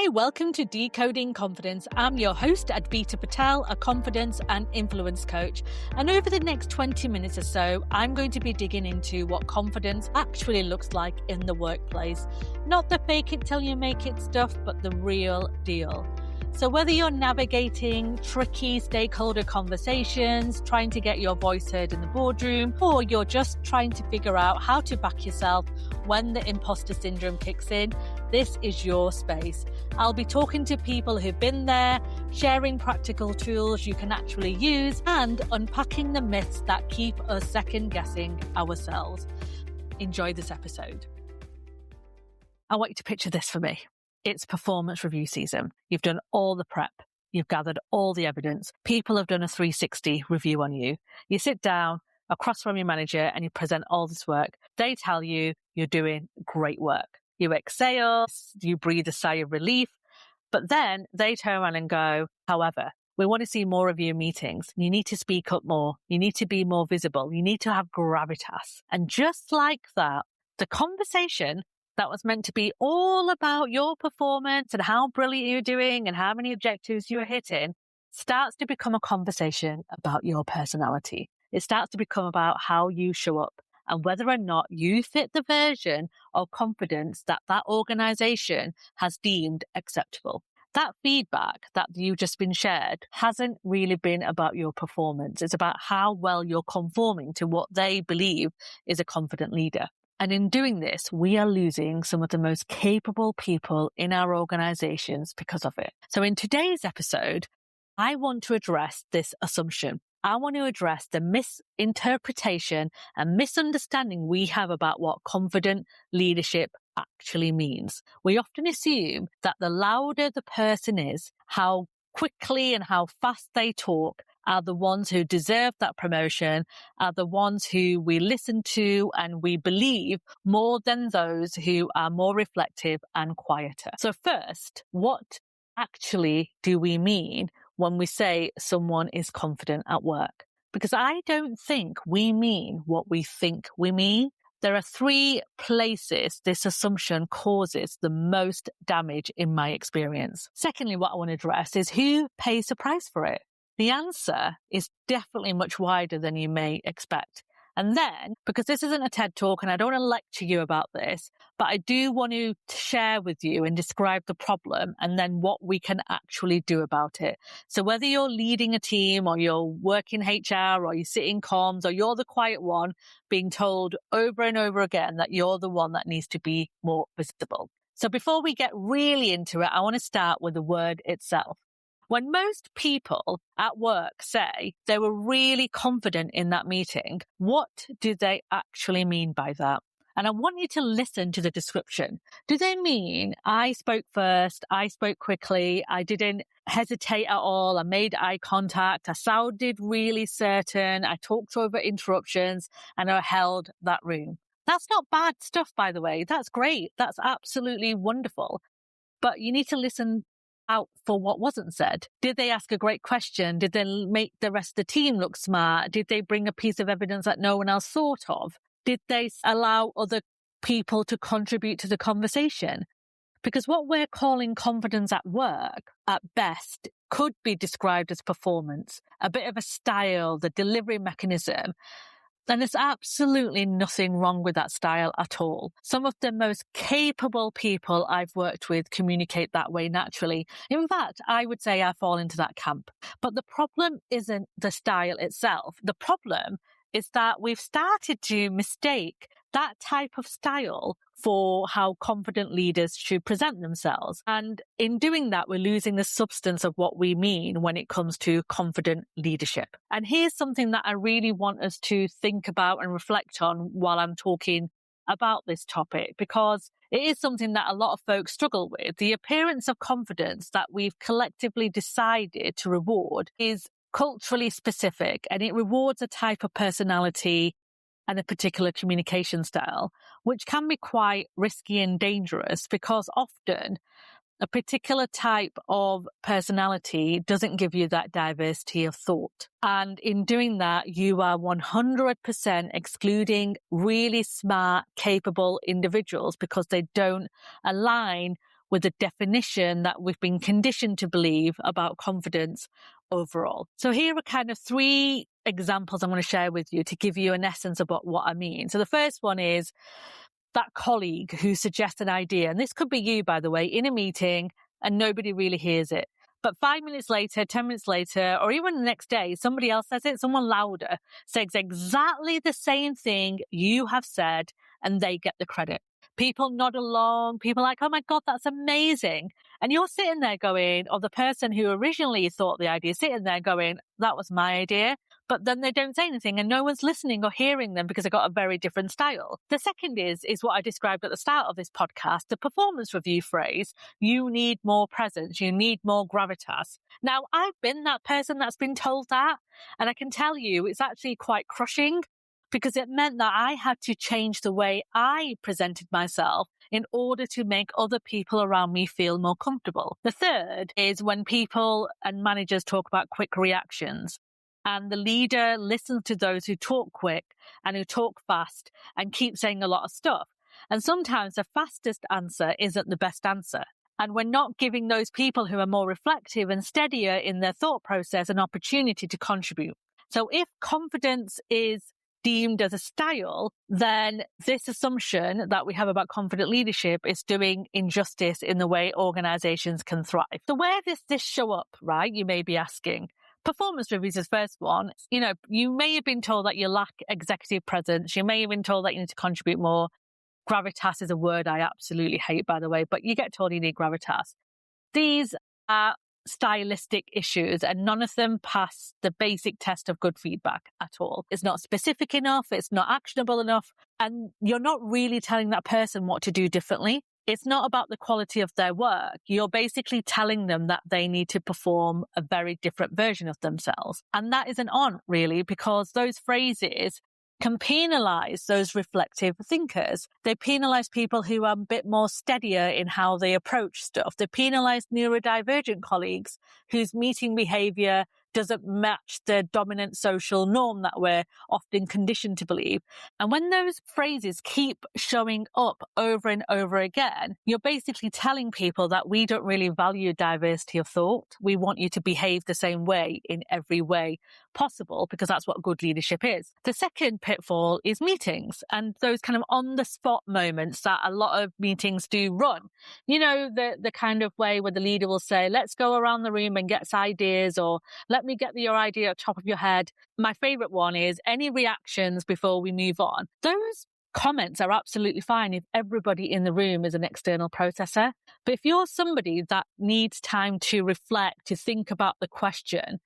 Hi, welcome to Decoding Confidence. I'm your host, Advita Patel, a confidence and influence coach. And over the next 20 minutes or so, I'm going to be digging into what confidence actually looks like in the workplace. Not the fake it till you make it stuff, but the real deal. So whether you're navigating tricky stakeholder conversations, trying to get your voice heard in the boardroom, or you're just trying to figure out how to back yourself when the imposter syndrome kicks in, this is your space. I'll be talking to people who've been there, sharing practical tools you can actually use, and unpacking the myths that keep us second guessing ourselves. Enjoy this episode. I want you to picture this for me. It's performance review season. You've done all the prep. You've gathered all the evidence. People have done a 360 review on you. You sit down across from your manager and you present all this work. They tell you you're doing great work. You exhale, you breathe a sigh of relief, but then they turn around and go, however, we want to see more of your meetings. You need to speak up more. You need to be more visible. You need to have gravitas. And just like that, the conversation that was meant to be all about your performance and how brilliant you're doing and how many objectives you're hitting starts to become a conversation about your personality. It starts to become about how you show up and whether or not you fit the version of confidence that that organization has deemed acceptable. That feedback that you've just been shared hasn't really been about your performance. It's about how well you're conforming to what they believe is a confident leader. And in doing this, we are losing some of the most capable people in our organizations because of it. So in today's episode, I want to address this assumption. I want to address the misinterpretation and misunderstanding we have about what confident leadership actually means. We often assume that the louder the person is, how quickly and how fast they talk, are the ones who deserve that promotion, are the ones who we listen to and we believe more than those who are more reflective and quieter. So first, what actually do we mean when we say someone is confident at work? Because I don't think we mean what we think we mean. There are three places this assumption causes the most damage in my experience. Secondly, what I want to address is who pays the price for it. The answer is definitely much wider than you may expect. And then, because this isn't a TED Talk and I don't want to lecture you about this, but I do want to share with you and describe the problem and then what we can actually do about it. So whether you're leading a team or you're working HR or you sit in comms or you're the quiet one being told over and over again that you're the one that needs to be more visible. So before we get really into it, I want to start with the word itself. When most people at work say they were really confident in that meeting, what do they actually mean by that? And I want you to listen to the description. Do they mean I spoke first, I spoke quickly, I didn't hesitate at all, I made eye contact, I sounded really certain, I talked over interruptions, and I held that room? That's not bad stuff, by the way. That's great. That's absolutely wonderful. But you need to listen out for what wasn't said. Did they ask a great question? Did they make the rest of the team look smart? Did they bring a piece of evidence that no one else thought of? Did they allow other people to contribute to the conversation? Because what we're calling confidence at work, at best, could be described as performance, a bit of a style, the delivery mechanism. And there's absolutely nothing wrong with that style at all. Some of the most capable people I've worked with communicate that way naturally. In fact, I would say I fall into that camp. But the problem isn't the style itself. The problem is that we've started to mistake that type of style for how confident leaders should present themselves. And in doing that, we're losing the substance of what we mean when it comes to confident leadership. And here's something that I really want us to think about and reflect on while I'm talking about this topic, because it is something that a lot of folks struggle with. The appearance of confidence that we've collectively decided to reward is culturally specific, and it rewards a type of personality and a particular communication style, which can be quite risky and dangerous because often a particular type of personality doesn't give you that diversity of thought. And in doing that, you are 100% excluding really smart, capable individuals because they don't align with the definition that we've been conditioned to believe about confidence overall. So here are kind of 3 examples I'm going to share with you to give you an essence about what I mean. So the first one is that colleague who suggests an idea, and this could be you, by the way, in a meeting and nobody really hears it. But 5 minutes later, 10 minutes later, or even the next day, somebody else says it, someone louder says exactly the same thing you have said, and they get the credit. People nod along, people are like, oh my God, that's amazing. And you're sitting there going, or the person who originally thought the idea, sitting there going, that was my idea. But then they don't say anything and no one's listening or hearing them because they've got a very different style. The second is what I described at the start of this podcast, the performance review phrase, you need more presence, you need more gravitas. Now, I've been that person that's been told that, and I can tell you it's actually quite crushing because it meant that I had to change the way I presented myself in order to make other people around me feel more comfortable. The third is when people and managers talk about quick reactions. And the leader listens to those who talk quick and who talk fast and keep saying a lot of stuff. And sometimes the fastest answer isn't the best answer. And we're not giving those people who are more reflective and steadier in their thought process an opportunity to contribute. So if confidence is deemed as a style, then this assumption that we have about confident leadership is doing injustice in the way organizations can thrive. So where does this show up, right? You may be asking. Performance reviews is the first one. You may have been told that you lack executive presence. You may have been told that you need to contribute more. Gravitas is a word I absolutely hate, by the way, but you get told you need gravitas. These are stylistic issues and none of them pass the basic test of good feedback at all. It's not specific enough. It's not actionable enough. And you're not really telling that person what to do differently. It's not about the quality of their work. You're basically telling them that they need to perform a very different version of themselves. And that isn't on, really, because those phrases can penalize those reflective thinkers. They penalize people who are a bit more steadier in how they approach stuff. They penalize neurodivergent colleagues whose meeting behavior doesn't match the dominant social norm that we're often conditioned to believe. And when those phrases keep showing up over and over again, you're basically telling people that we don't really value diversity of thought. We want you to behave the same way in every way possible because that's what good leadership is. The second pitfall is meetings and those kind of on-the-spot moments that a lot of meetings do run. The kind of way where the leader will say, let's go around the room and get ideas, or let me get your idea at the top of your head. My favorite one is any reactions before we move on. Those comments are absolutely fine if everybody in the room is an external processor. But if you're somebody that needs time to reflect, to think about the question,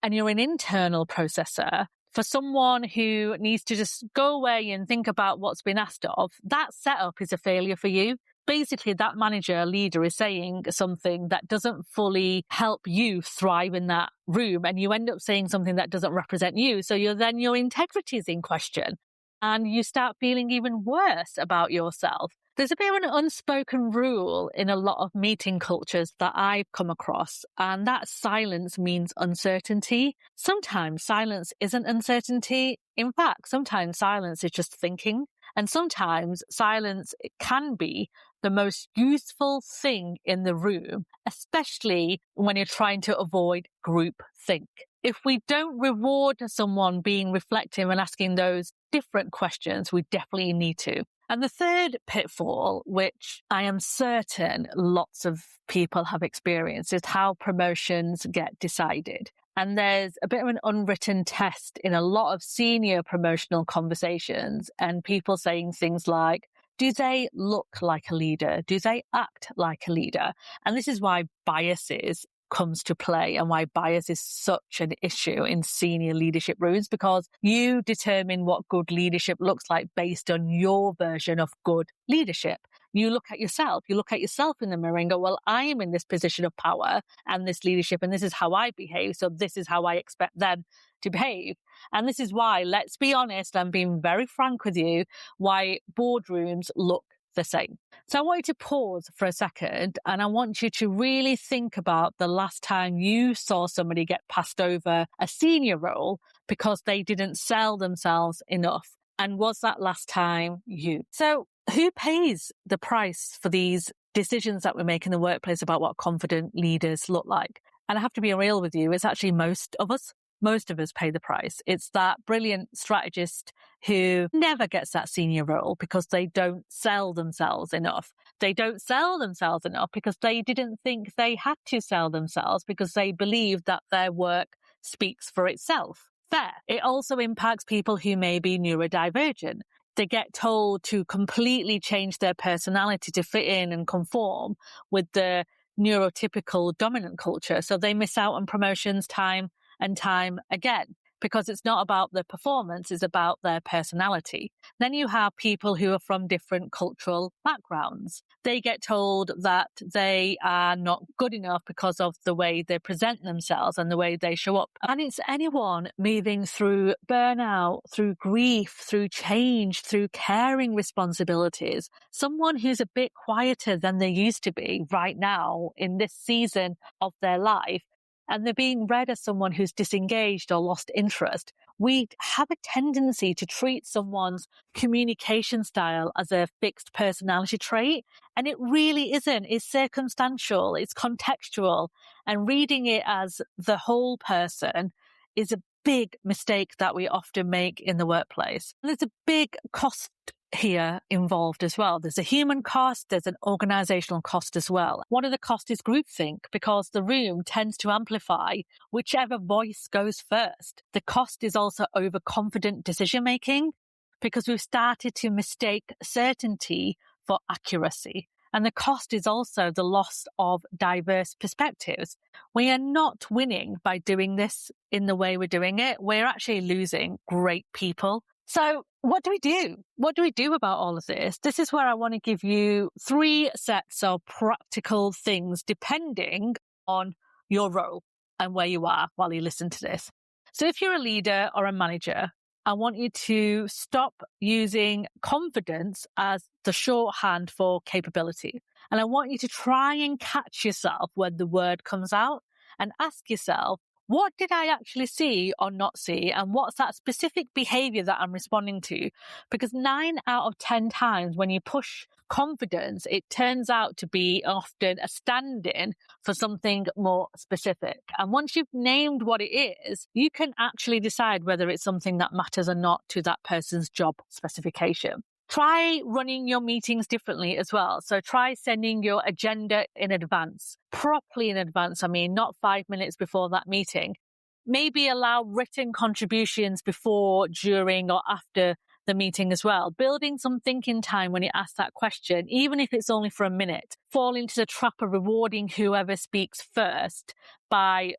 and you're an internal processor, for someone who needs to just go away and think about what's been asked of, that setup is a failure for you. Basically, that manager, leader is saying something that doesn't fully help you thrive in that room. And you end up saying something that doesn't represent you. So your integrity is in question. And you start feeling even worse about yourself. There's a bit of an unspoken rule in a lot of meeting cultures that I've come across, and that silence means uncertainty. Sometimes silence isn't uncertainty. In fact, sometimes silence is just thinking. And sometimes silence can be the most useful thing in the room, especially when you're trying to avoid groupthink. If we don't reward someone being reflective and asking those different questions, we definitely need to. And the third pitfall, which I am certain lots of people have experienced, is how promotions get decided. And there's a bit of an unwritten test in a lot of senior promotional conversations and people saying things like, do they look like a leader? Do they act like a leader? And this is why biases comes to play and why bias is such an issue in senior leadership roles, because you determine what good leadership looks like based on your version of good leadership. You look at yourself in the mirror and go, well, I am in this position of power and this leadership, and this is how I behave. So this is how I expect them to behave. And this is why, let's be honest, I'm being very frank with you, why boardrooms look the same. So I want you to pause for a second and I want you to really think about the last time you saw somebody get passed over a senior role because they didn't sell themselves enough. And was that last time you? So who pays the price for these decisions that we make in the workplace about what confident leaders look like. And I have to be real with you, it's actually most of us pay the price. It's that brilliant strategist who never gets that senior role because they don't sell themselves enough. They don't sell themselves enough because they didn't think they had to sell themselves because they believed that their work speaks for itself. Fair. It also impacts people who may be neurodivergent. They get told to completely change their personality to fit in and conform with the neurotypical dominant culture. So they miss out on promotions time and time again because it's not about their performance, it's about their personality. Then you have people who are from different cultural backgrounds. They get told that they are not good enough because of the way they present themselves and the way they show up. And it's anyone moving through burnout, through grief, through change, through caring responsibilities. Someone who's a bit quieter than they used to be right now in this season of their life, and they're being read as someone who's disengaged or lost interest. We have a tendency to treat someone's communication style as a fixed personality trait, and it really isn't. It's circumstantial, it's contextual, and reading it as the whole person is a big mistake that we often make in the workplace. There's a big cost here involved as well. There's a human cost, there's an organizational cost as well. One of the costs is groupthink because the room tends to amplify whichever voice goes first. The cost is also overconfident decision making because we've started to mistake certainty for accuracy. And the cost is also the loss of diverse perspectives. We are not winning by doing this in the way we're doing it. We're actually losing great people. So what do we do? What do we do about all of this? This is where I want to give you 3 sets of practical things depending on your role and where you are while you listen to this. So if you're a leader or a manager, I want you to stop using confidence as the shorthand for capability. And I want you to try and catch yourself when the word comes out and ask yourself, what did I actually see or not see? And what's that specific behavior that I'm responding to? Because 9 out of 10 times when you push confidence, it turns out to be often a stand-in for something more specific. And once you've named what it is, you can actually decide whether it's something that matters or not to that person's job specification. Try running your meetings differently as well. So try sending your agenda in advance, properly in advance. I mean, not 5 minutes before that meeting. Maybe allow written contributions before, during, or after the meeting as well. Building some thinking time when you ask that question, even if it's only for a minute. Fall into the trap of rewarding whoever speaks first by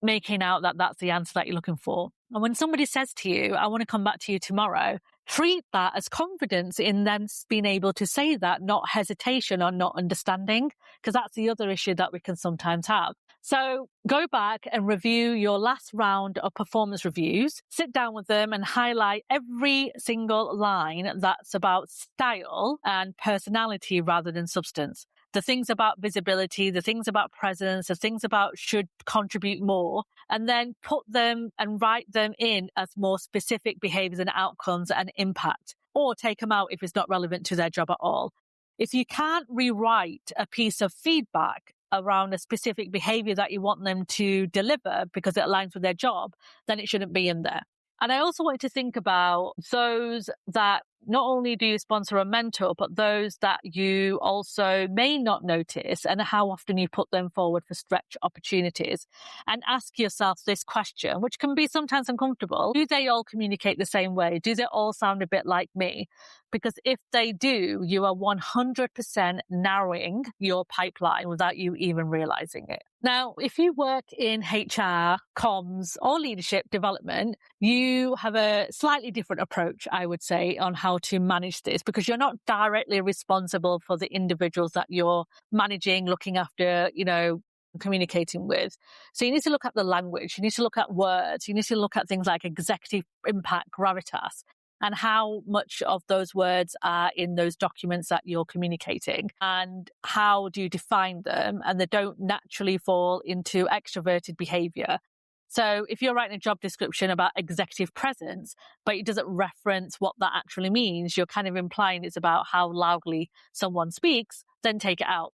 making out that that's the answer that you're looking for. And when somebody says to you, I want to come back to you tomorrow, treat that as confidence in them being able to say that, not hesitation or not understanding, because that's the other issue that we can sometimes have. So go back and review your last round of performance reviews, sit down with them and highlight every single line that's about style and personality rather than substance. The things about visibility, the things about presence, the things about should contribute more, and then put them and write them in as more specific behaviors and outcomes and impact, or take them out if it's not relevant to their job at all. If you can't rewrite a piece of feedback around a specific behavior that you want them to deliver because it aligns with their job, then it shouldn't be in there. And I also want you to think about those that not only do you sponsor or mentor, but those that you also may not notice and how often you put them forward for stretch opportunities. And ask yourself this question, which can be sometimes uncomfortable. Do they all communicate the same way? Do they all sound a bit like me? Because if they do, you are 100% narrowing your pipeline without you even realizing it. Now, if you work in HR, comms, or leadership development, you have a slightly different approach, I would say, on how to manage this, because you're not directly responsible for the individuals that you're managing, looking after, communicating with. So you need to look at the language, you need to look at words, you need to look at things like executive impact, gravitas, and how much of those words are in those documents that you're communicating, and how do you define them, and they don't naturally fall into extroverted behavior. So if you're writing a job description about executive presence, but it doesn't reference what that actually means, you're kind of implying it's about how loudly someone speaks then take it out.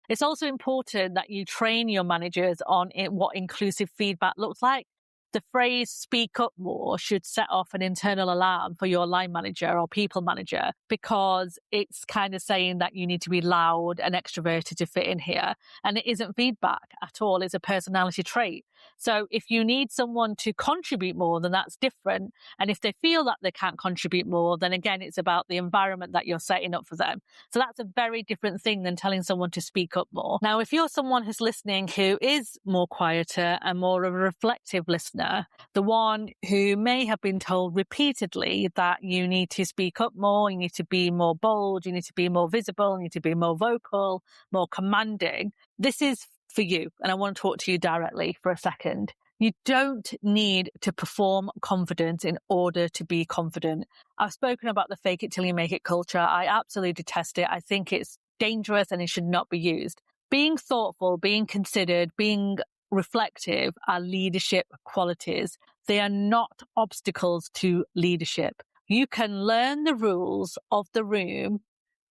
It's also important that you train your managers on what inclusive feedback looks like. The phrase speak up more should set off an internal alarm for your line manager or people manager, because it's kind of saying that you need to be loud and extroverted to fit in here. And it isn't feedback at all. It's a personality trait. So if you need someone to contribute more, then that's different. And if they feel that they can't contribute more, then again, it's about the environment that you're setting up for them. So that's a very different thing than telling someone to speak up more. Now, if you're someone who's listening who is more quieter and more of a reflective listener, the one who may have been told repeatedly that you need to speak up more, you need to be more bold, you need to be more visible, you need to be more vocal, more commanding, this is for you. And I want to talk to you directly for a second. You don't need to perform confidence in order to be confident. I've spoken about the fake it till you make it culture. I absolutely detest it. I think it's dangerous and it should not be used. Being thoughtful, being considered, being reflective are leadership qualities. They are not obstacles to leadership. You can learn the rules of the room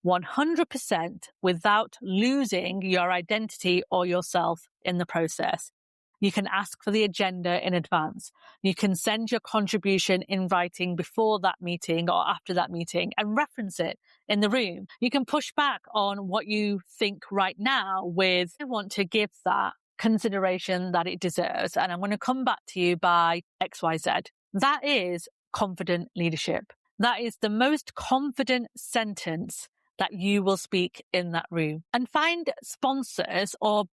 100% without losing your identity or yourself in the process. You can ask for the agenda in advance. You can send your contribution in writing before that meeting or after that meeting and reference it in the room. You can push back on what you think right now with, I want to give that consideration that it deserves, and I'm going to come back to you by XYZ. That is confident leadership. That is the most confident sentence that you will speak in that room. And find sponsors or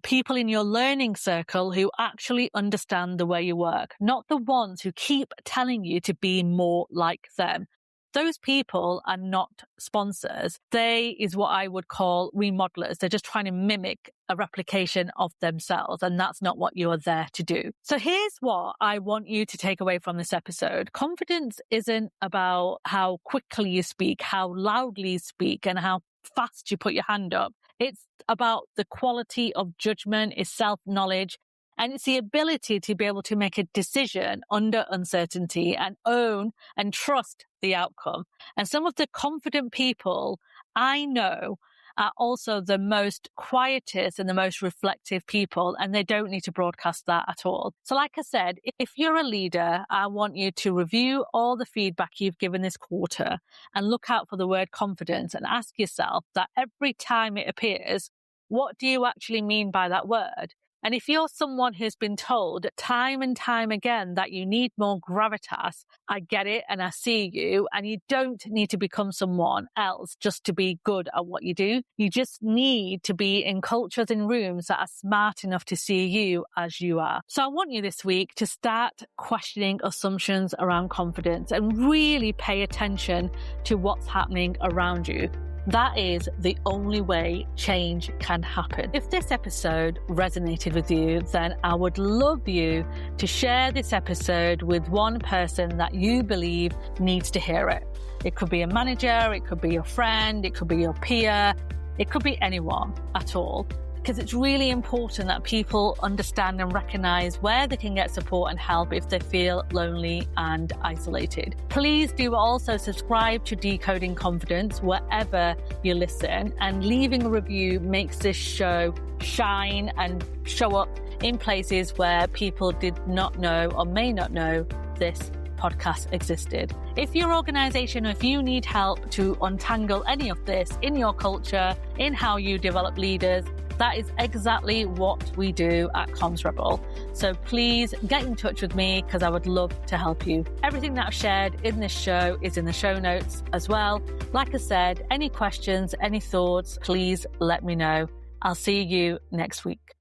people in your learning circle who actually understand the way you work, not the ones who keep telling you to be more like them. Those people are not sponsors. They is what I would call remodelers. They're just trying to mimic a replication of themselves, and that's not what you're there to do. So here's what I want you to take away from this episode. Confidence isn't about how quickly you speak, how loudly you speak, and how fast you put your hand up. It's about the quality of judgment, it's self-knowledge, and it's the ability to be able to make a decision under uncertainty and own and trust the outcome. And some of the confident people I know are also the most quietest and the most reflective people, and they don't need to broadcast that at all. So like I said, if you're a leader, I want you to review all the feedback you've given this quarter and look out for the word confidence and ask yourself that every time it appears, what do you actually mean by that word? And if you're someone who's been told time and time again that you need more gravitas, I get it and I see you, and you don't need to become someone else just to be good at what you do. You just need to be in cultures and rooms that are smart enough to see you as you are. So I want you this week to start questioning assumptions around confidence and really pay attention to what's happening around you. That is the only way change can happen. If this episode resonated with you, then I would love you to share this episode with one person that you believe needs to hear it. It could be a manager, it could be your friend, it could be your peer, it could be anyone at all. Because it's really important that people understand and recognize where they can get support and help if they feel lonely and isolated. Please do also subscribe to Decoding Confidence wherever you listen, and leaving a review makes this show shine and show up in places where people did not know or may not know this podcast existed. If your organization or if you need help to untangle any of this in your culture, in how you develop leaders, that is exactly what we do at Comms Rebel. So please get in touch with me because I would love to help you. Everything that I've shared in this show is in the show notes as well. Like I said, any questions, any thoughts, please let me know. I'll see you next week.